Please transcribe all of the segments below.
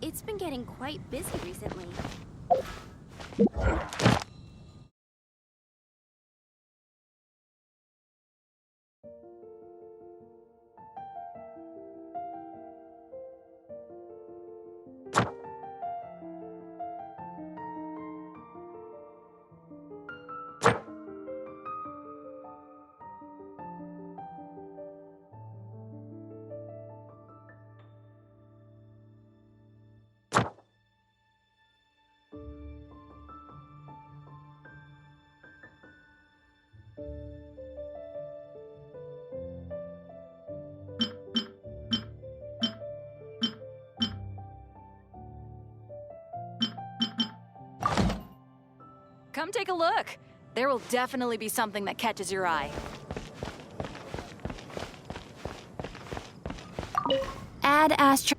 It's been getting quite busy recently. Come take a look. There will definitely be something that catches your eye. Add astro...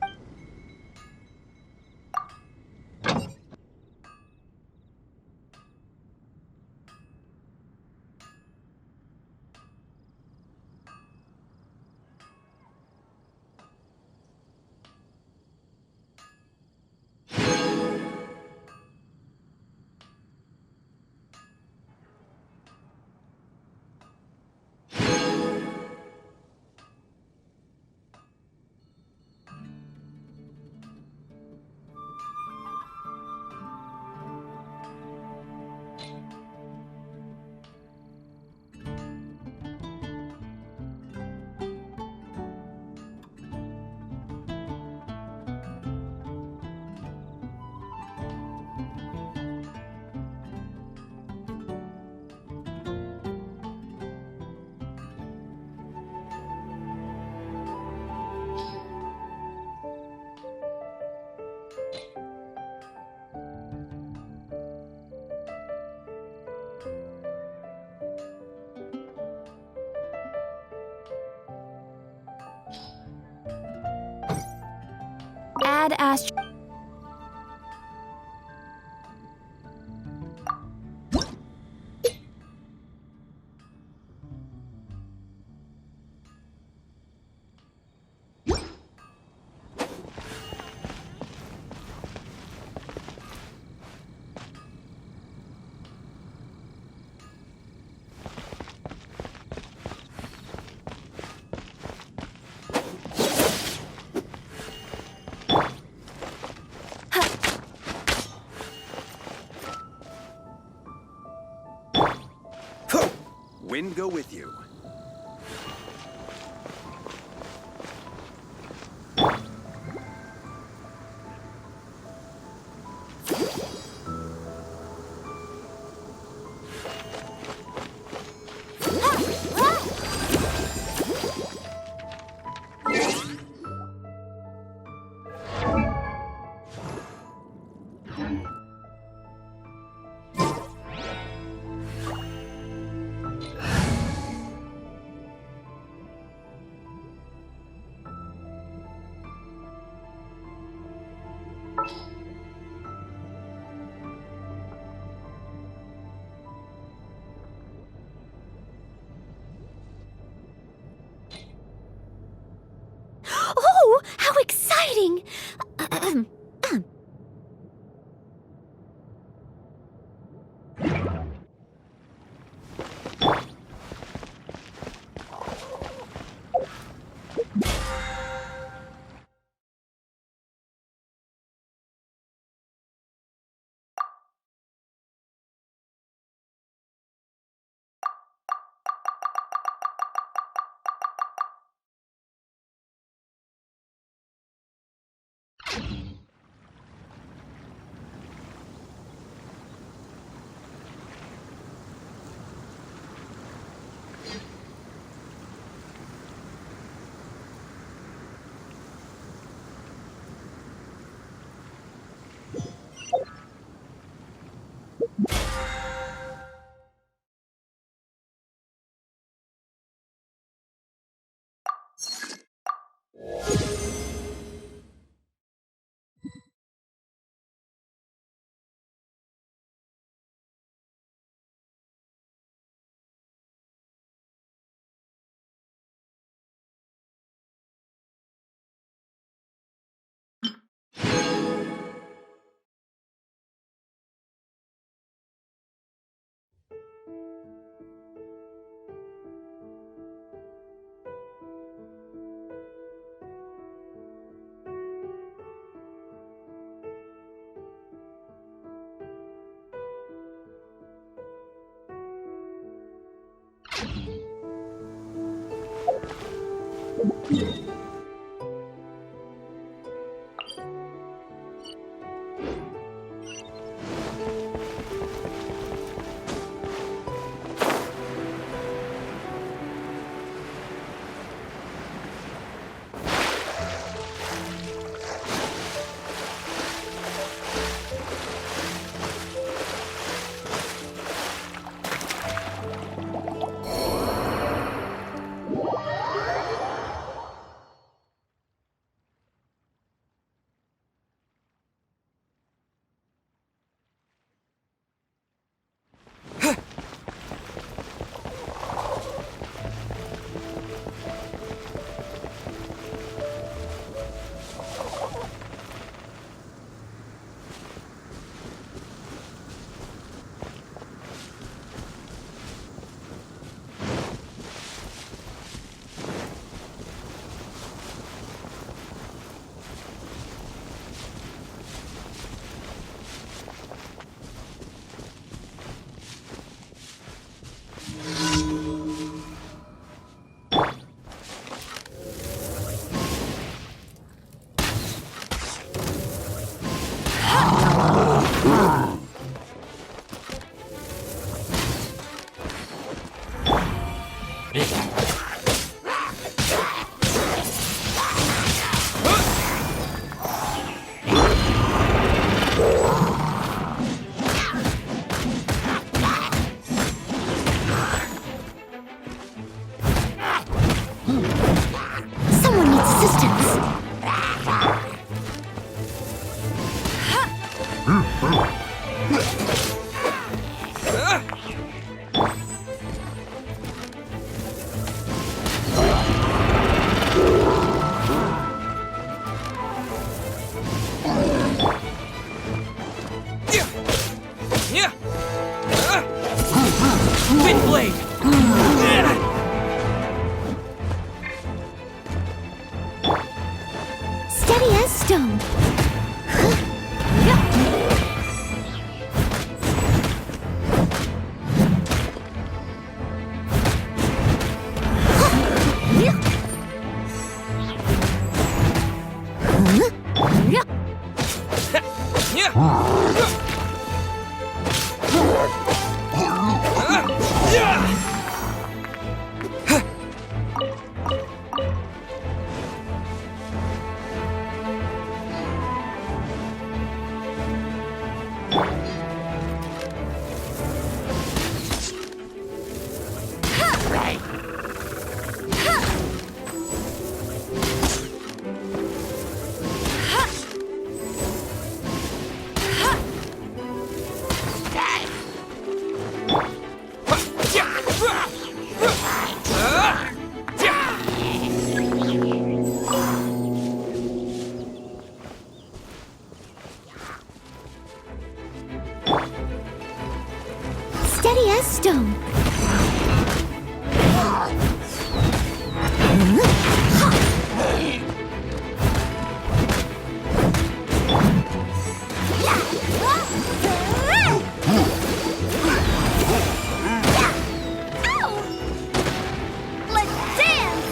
Add astro... Wind go with you. Oh, how exciting! Someone needs assistance. Wind blade! Steady as stone. Steady as stone. Let's dance!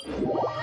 Yeah.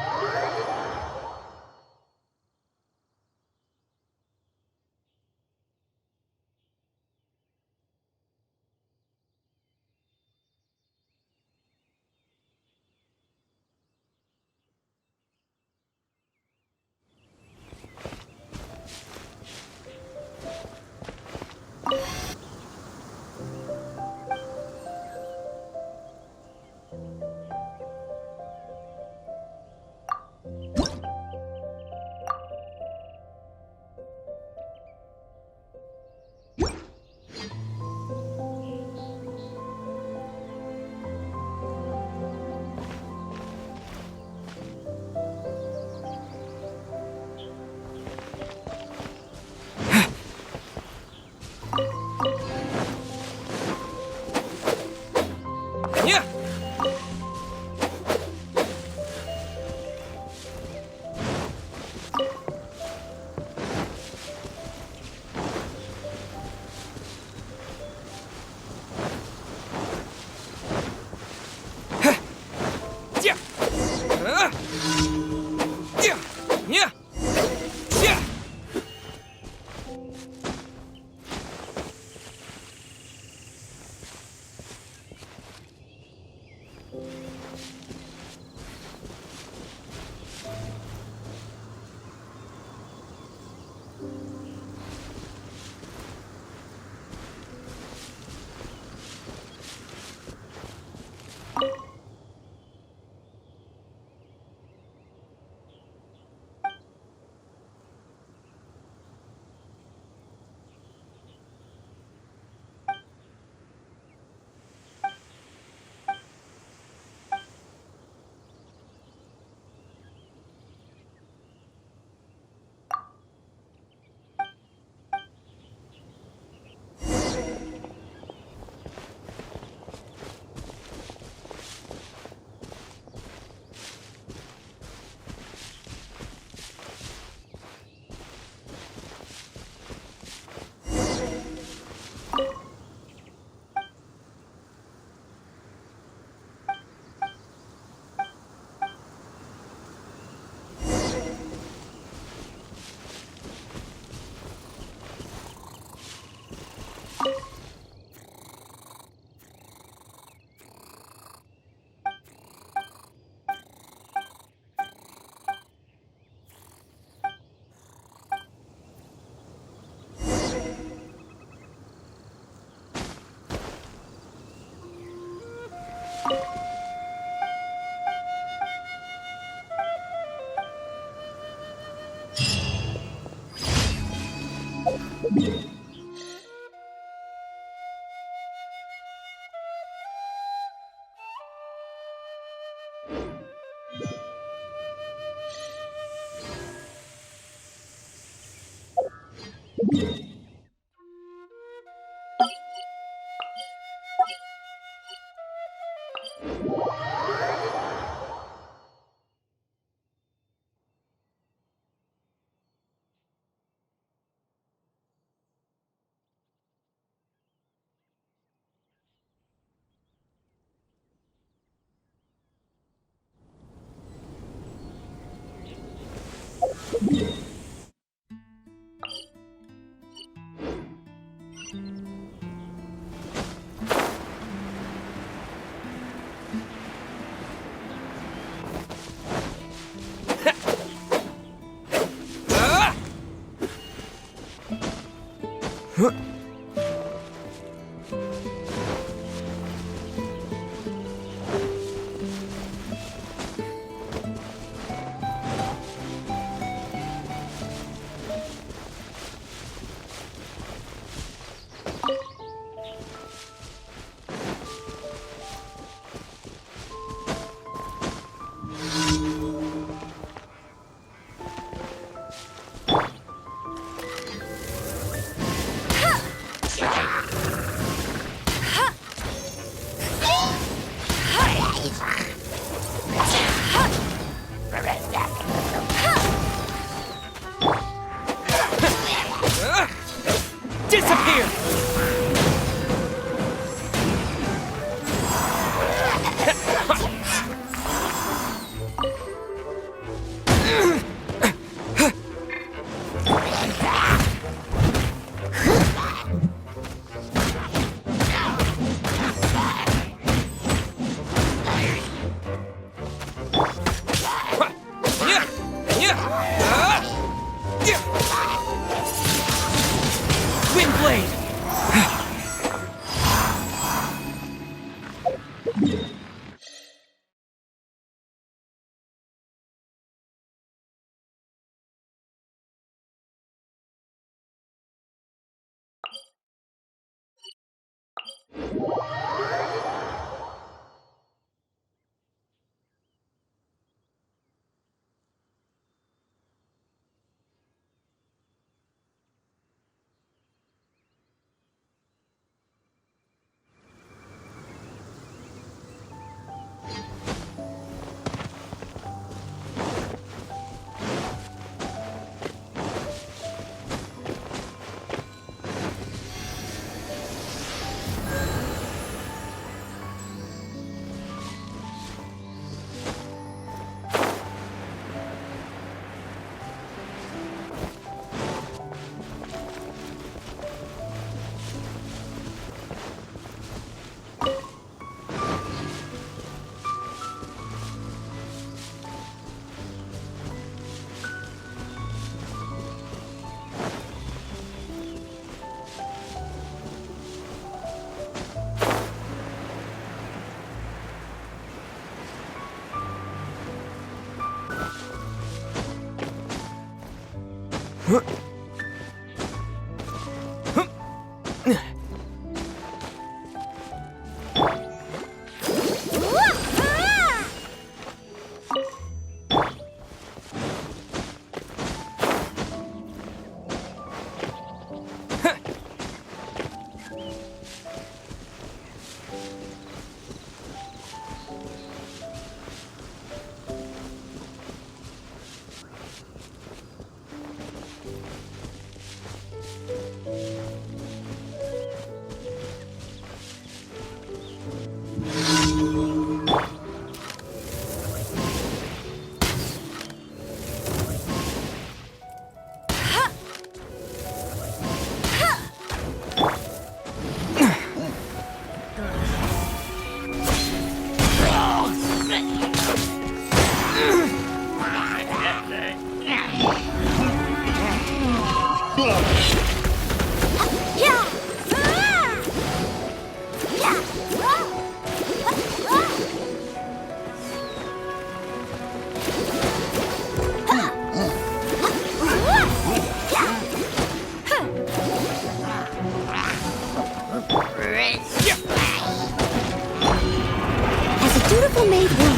Dutiful maid would.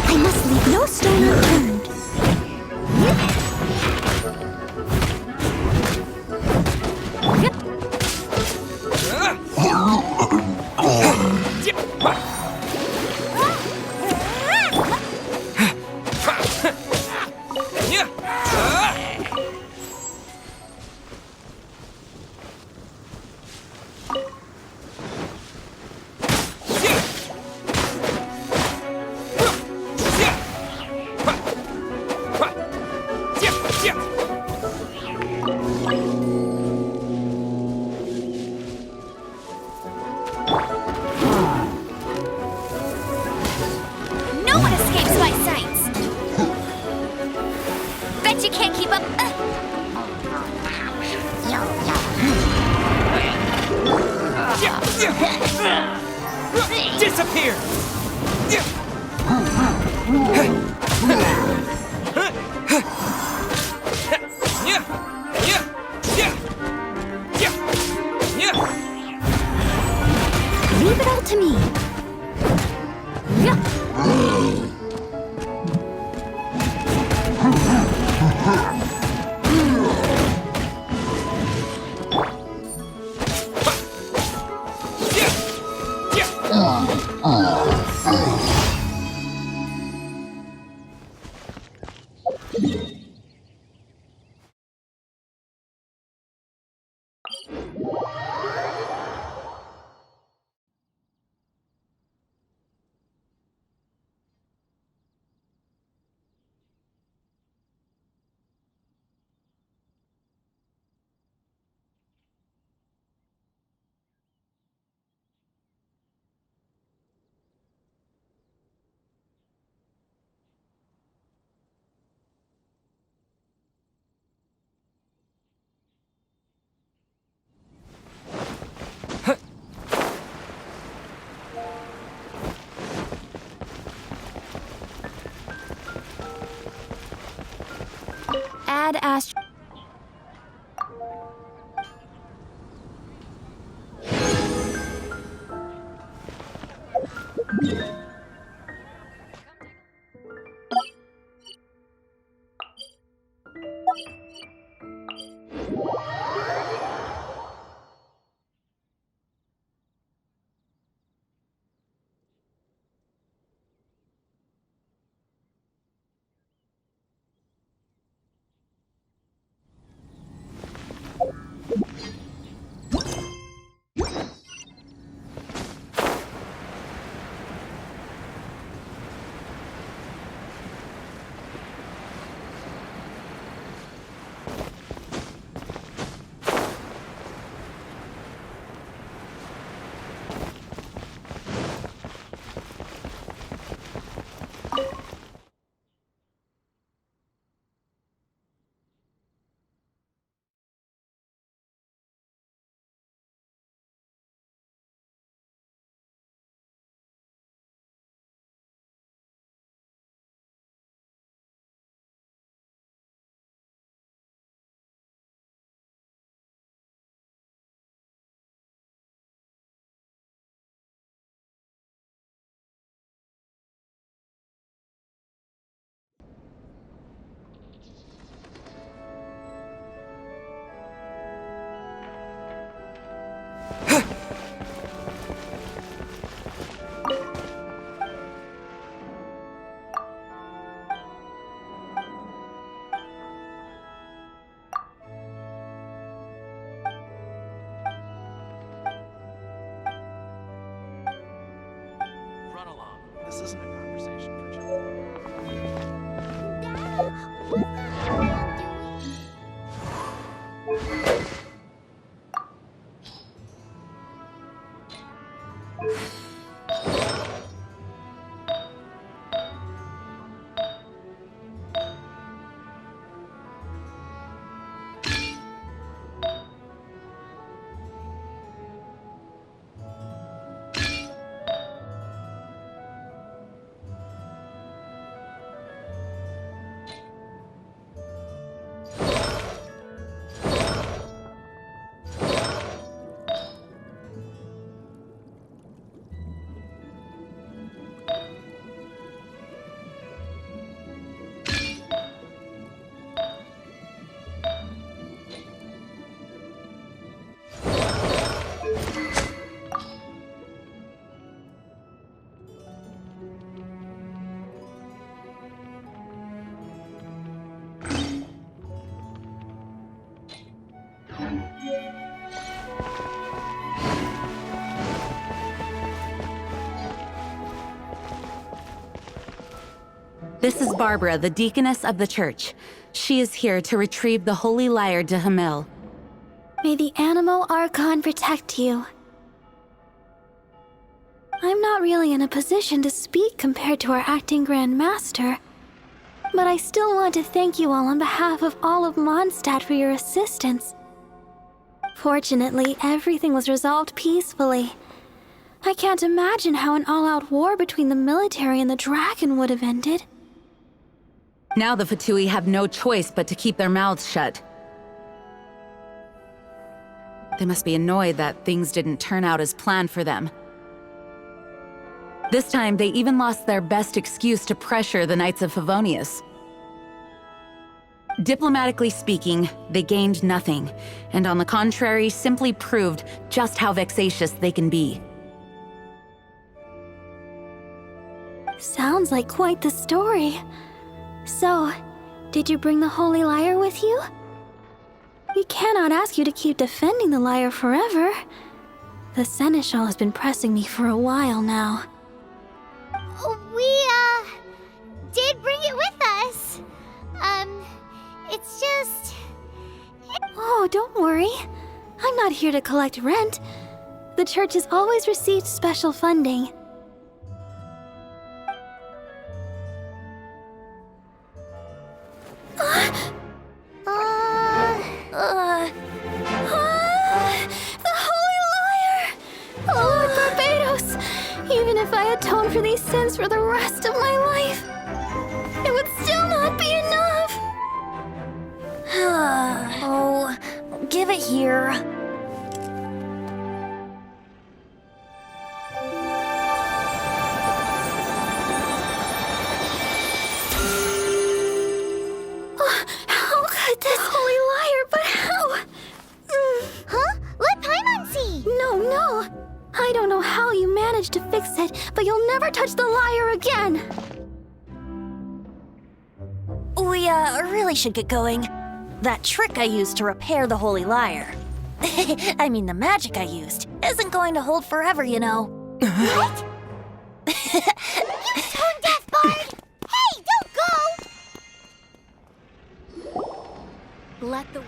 I must leave no stone unturned. No one escapes my sights! Bet you can't keep up. Disappear! Leave it all to me. badass. Run along. This isn't a conversation for children. This is Barbara, the deaconess of the church. She is here to retrieve the holy lyre de Hamil. May the Animo Archon protect you. I'm not really in a position to speak compared to our acting Grand Master, but I still want to thank you all on behalf of all of Mondstadt for your assistance. Fortunately, everything was resolved peacefully. I can't imagine how an all-out war between the military and the dragon would have ended. Now the Fatui have no choice but to keep their mouths shut. They must be annoyed that things didn't turn out as planned for them. This time, they even lost their best excuse to pressure the Knights of Favonius. Diplomatically speaking, they gained nothing, and on the contrary, simply proved just how vexatious they can be. Sounds like quite the story. So, did you bring the Holy Lyre with you? We cannot ask you to keep defending the lyre forever. The Seneschal has been pressing me for a while now. We, did bring it with us. It's just... Oh, don't worry. I'm not here to collect rent. The church has always received special funding. The Holy Lyre! Lord Barbados! Even if I atone for these sins for the rest of my life, it would still not be enough! Oh, give it here. How could this holy liar, but how? Huh? Let Paimon see! No. I don't know how you managed to fix it, but you'll never touch the lyre again. We, really should get going. That trick I used to repair the holy lyre. I mean, the magic I used isn't going to hold forever, you know. What? You tone deaf bard! Hey, don't go! Let the...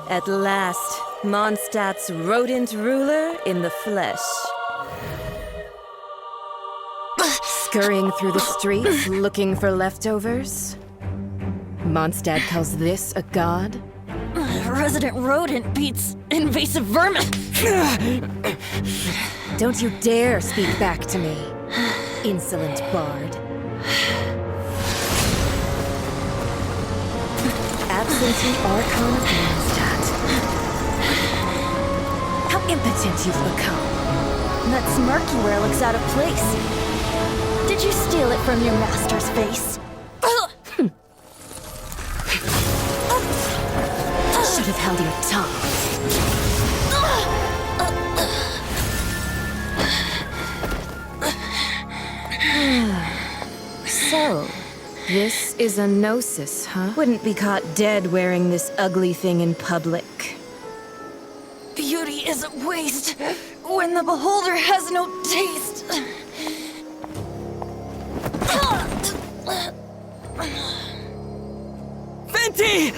At last, Mondstadt's rodent ruler in the flesh. Scurrying through the streets looking for leftovers? Mondstadt calls this a god? Resident rodent beats invasive vermin. Don't you dare speak back to me, insolent bard. Absentee Archon of Mondstadt. How impotent you've become. That smirk you wear looks out of place. Did you steal it from your master's face? Should have held your tongue. So, this is a Gnosis, huh? Wouldn't be caught dead wearing this ugly thing in public. Beauty is a waste when the beholder has no taste. Venti!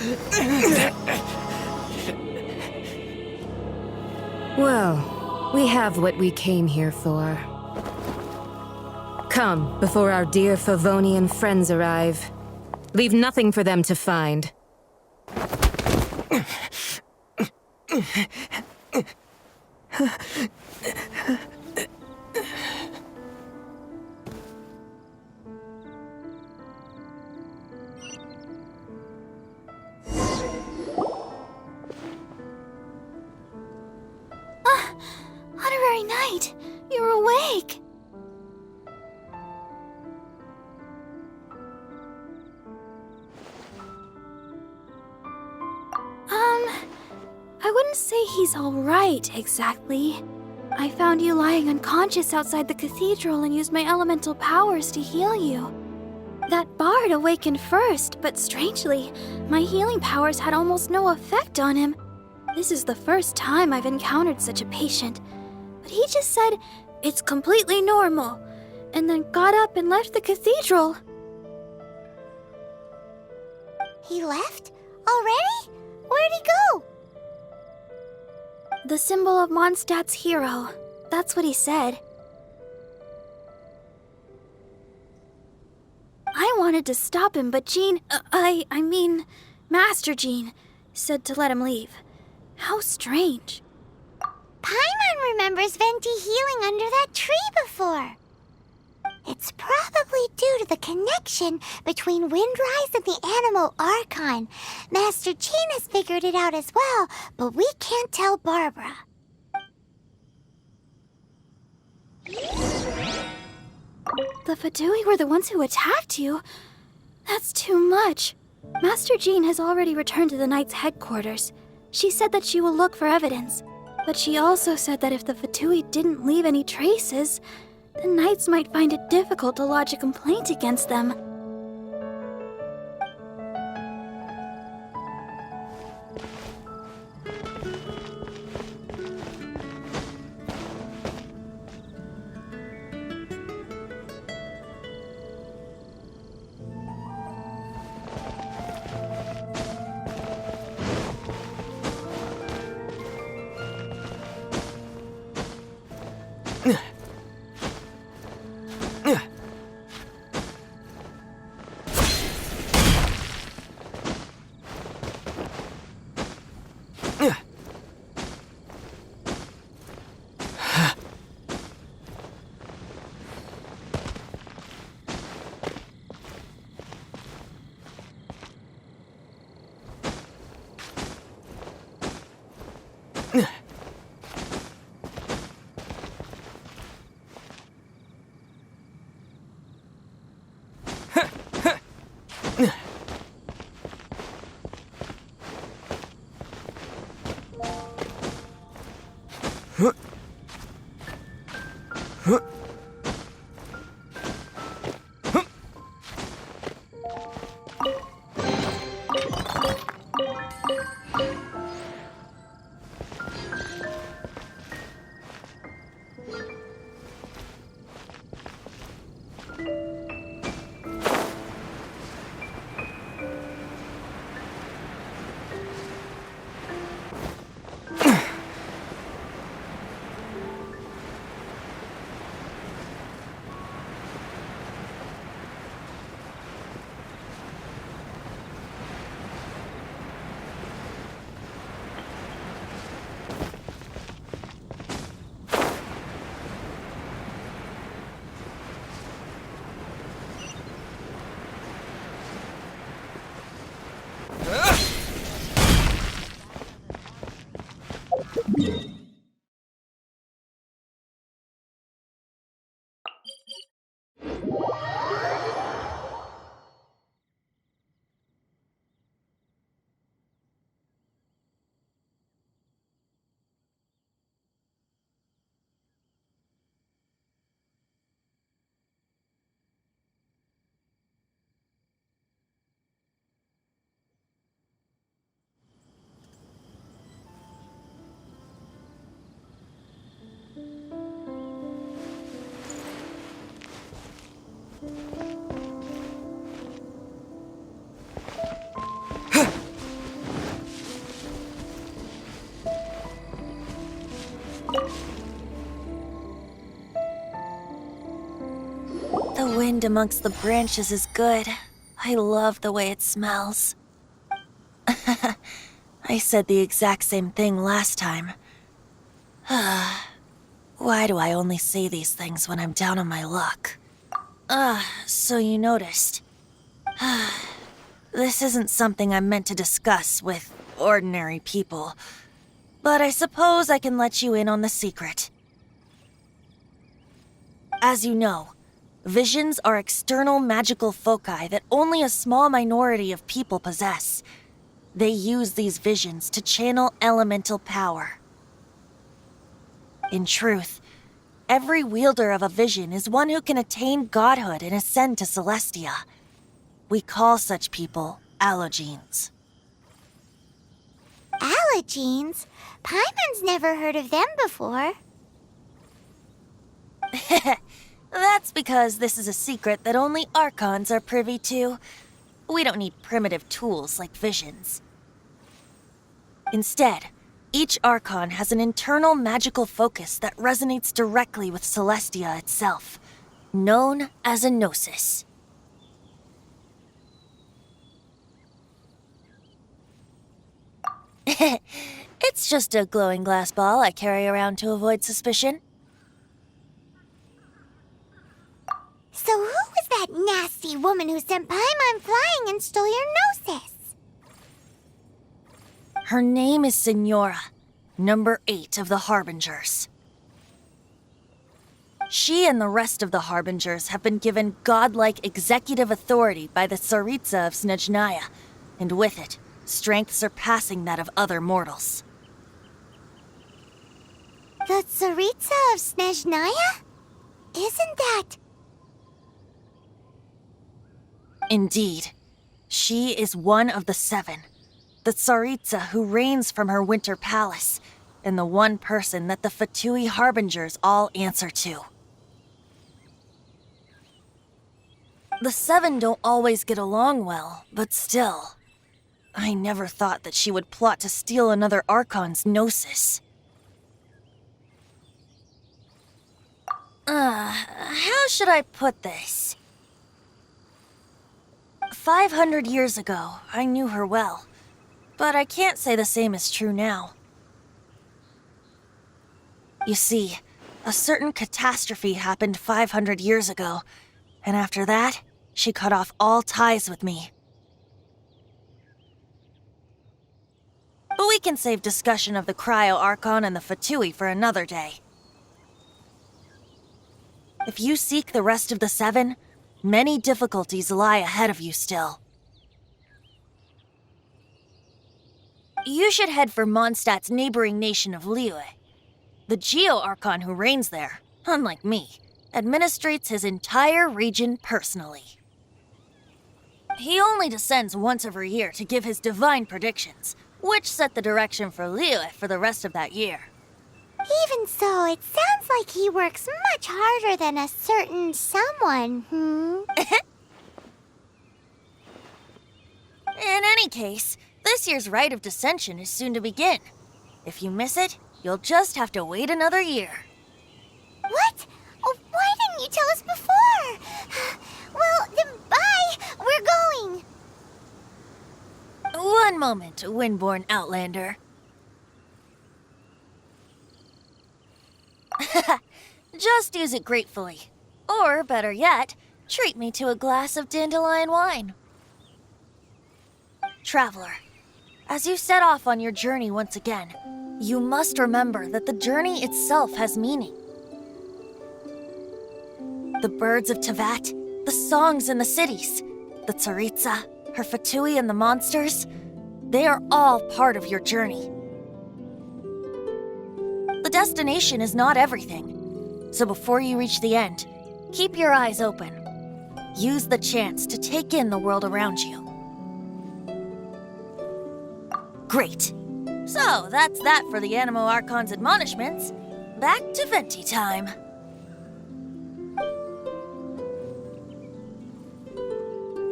Well, we have what we came here for. Come, before our dear Favonian friends arrive. Leave nothing for them to find. Honorary Knight, you're awake. I wouldn't say he's all right, exactly. I found you lying unconscious outside the cathedral and used my elemental powers to heal you. That bard awakened first, but strangely, my healing powers had almost no effect on him. This is the first time I've encountered such a patient. But he just said, it's completely normal, and then got up and left the cathedral. He left? Already? Where'd he go? The symbol of Mondstadt's hero. That's what he said. I wanted to stop him, but Jean, I mean, Master Jean, said to let him leave. How strange. Paimon remembers Venti healing under that tree before. It's probably due to the connection between Windrise and the Animal Archon. Master Jean has figured it out as well, but we can't tell Barbara. The Fadui were the ones who attacked you? That's too much. Master Jean has already returned to the Knight's headquarters. She said that she will look for evidence, but she also said that if the Fadui didn't leave any traces, the Knights might find it difficult to lodge a complaint against them. The wind amongst the branches is good. I love the way it smells. I said the exact same thing last time. Why do I only say these things when I'm down on my luck? So you noticed. This isn't something I'm meant to discuss with ordinary people, but I suppose I can let you in on the secret. As you know, visions are external magical foci that only a small minority of people possess. They use these visions to channel elemental power. In truth, every wielder of a vision is one who can attain godhood and ascend to Celestia. We call such people allogenes. Allogenes? Paimon's never heard of them before. That's because this is a secret that only Archons are privy to. We don't need primitive tools like visions. Instead, each Archon has an internal magical focus that resonates directly with Celestia itself, known as a Gnosis. It's just a glowing glass ball I carry around to avoid suspicion. So who was that nasty woman who sent Paimon flying and stole your Gnosis? Her name is Signora, number 8 of the Harbingers. She and the rest of the Harbingers have been given godlike executive authority by the Tsaritsa of Snezhnaya, and with it, strength surpassing that of other mortals. The Tsaritsa of Snezhnaya? Isn't that... Indeed. She is one of the 7, the Tsaritsa who reigns from her winter palace, and the one person that the Fatui Harbingers all answer to. The 7 don't always get along well, but still. I never thought that she would plot to steal another Archon's Gnosis. How should I put this? 500 years ago, I knew her well, but I can't say the same is true now. You see, a certain catastrophe happened 500 years ago, and after that, she cut off all ties with me. But we can save discussion of the Cryo Archon and the Fatui for another day. If you seek the rest of the 7, many difficulties lie ahead of you still. You should head for Mondstadt's neighboring nation of Liyue. The Geo-Archon who reigns there, unlike me, administrates his entire region personally. He only descends once every year to give his divine predictions, which set the direction for Liyue for the rest of that year. Even so, it sounds like he works much harder than a certain someone, In any case, this year's Rite of Descension is soon to begin. If you miss it, you'll just have to wait another year. What? Oh, why didn't you tell us before? Well, then bye! We're going! One moment, Windborn Outlander. Just use it gratefully. Or, better yet, treat me to a glass of dandelion wine. Traveler, as you set off on your journey once again, you must remember that the journey itself has meaning. The birds of Tevat, the songs in the cities, the Tsaritsa, her Fatui and the monsters, they are all part of your journey. The destination is not everything, so before you reach the end, keep your eyes open. Use the chance to take in the world around you. Great. So, that's that for the Animo Archon's admonishments. Back to Venti time.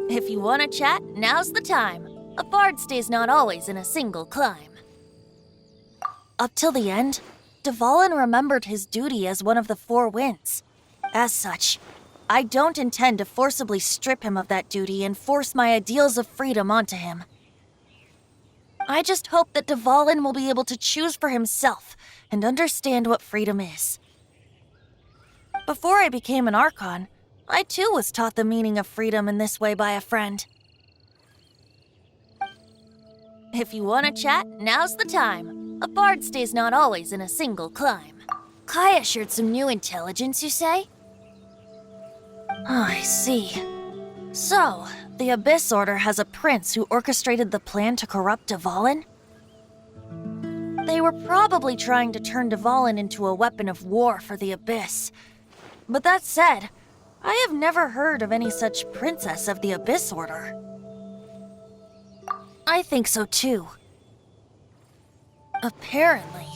If you want to chat, now's the time. A bard stays not always in a single climb. Up till the end, Dvalin remembered his duty as one of the 4 winds. As such, I don't intend to forcibly strip him of that duty and force my ideals of freedom onto him. I just hope that Dvalin will be able to choose for himself and understand what freedom is. Before I became an Archon, I too was taught the meaning of freedom in this way by a friend. If you want to chat, now's the time. A bard stays not always in a single climb. Kaya shared some new intelligence, you say? I see. So, the Abyss Order has a prince who orchestrated the plan to corrupt Dvalin? They were probably trying to turn Dvalin into a weapon of war for the Abyss. But that said, I have never heard of any such princess of the Abyss Order. I think so too. Apparently.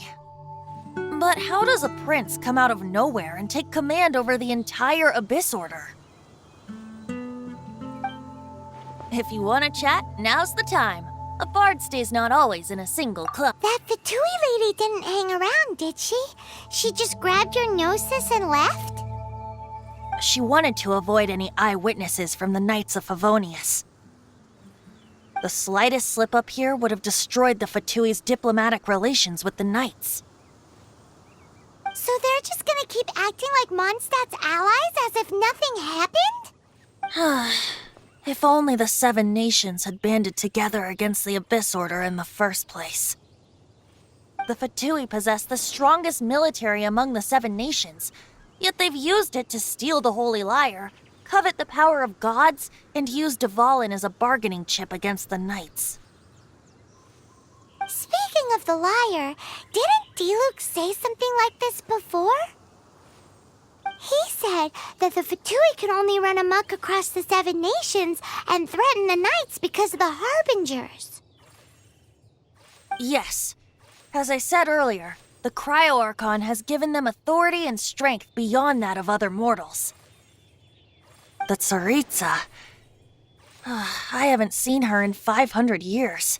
But how does a prince come out of nowhere and take command over the entire Abyss Order? If you want to chat, now's the time. A bard stays not always in a single club. That Fatui lady didn't hang around, did she? She just grabbed your Gnosis and left? She wanted to avoid any eyewitnesses from the Knights of Favonius. The slightest slip-up here would have destroyed the Fatui's diplomatic relations with the Knights. So they're just gonna keep acting like Mondstadt's allies as if nothing happened? If only the 7 nations had banded together against the Abyss Order in the first place. The Fatui possess the strongest military among the 7 nations, yet they've used it to steal the Holy Lyre, covet the power of gods, and use Dvalin as a bargaining chip against the Knights. Speaking of the lyre, didn't Diluc say something like this before? He said that the Fatui can only run amok across the 7 nations and threaten the Knights because of the Harbingers. Yes. As I said earlier, the Cryo-Archon has given them authority and strength beyond that of other mortals. The Tsaritsa... I haven't seen her in 500 years.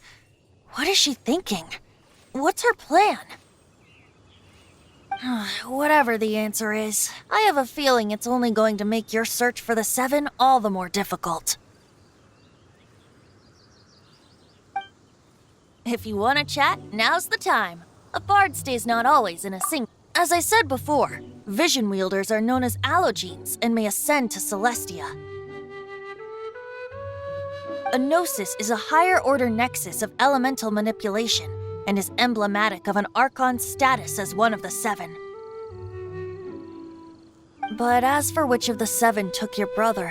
What is she thinking? What's her plan? Whatever the answer is, I have a feeling it's only going to make your search for the 7 all the more difficult. If you want to chat, now's the time. A bard stays not always in a sing. As I said before, vision wielders are known as allogenes and may ascend to Celestia. A Gnosis is a higher-order nexus of elemental manipulation and is emblematic of an Archon's status as one of the 7. But as for which of the 7 took your brother,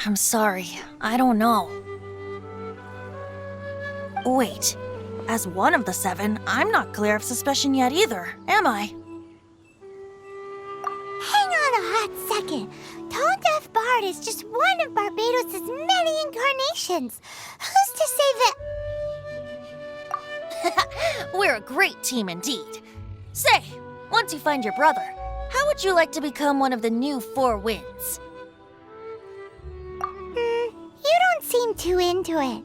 I'm sorry, I don't know. Wait, as one of the 7, I'm not clear of suspicion yet either, am I? Hang on a hot second. Tone Deaf Bard is just one of Barbados' many incarnations. Who's to say that... We're a great team indeed. Say, once you find your brother, how would you like to become one of the new 4 Winds? You don't seem too into it.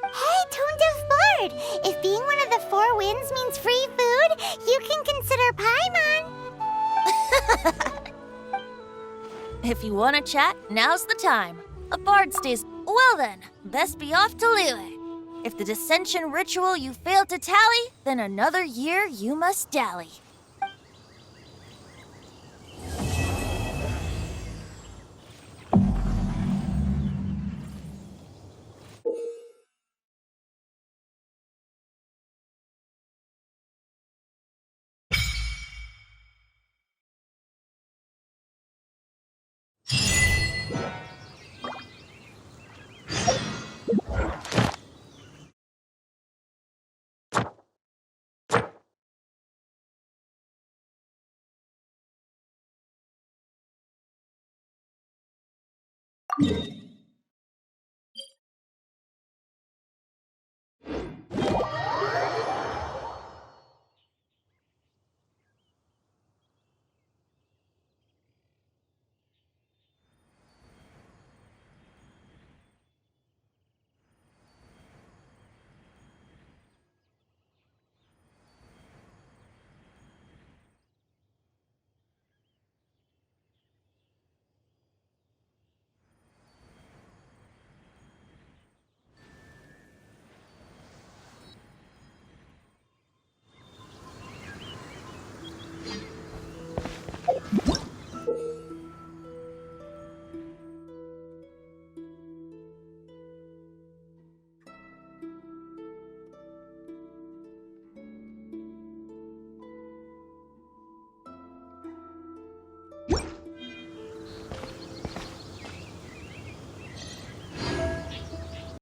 Hey, Tone Deaf Bard! If being one of the 4 Winds means free food, you can consider Paimon. If you want to chat, now's the time. A bard stays... Well then, best be off to Liyue. If the dissension ritual you failed to tally, then another year you must dally.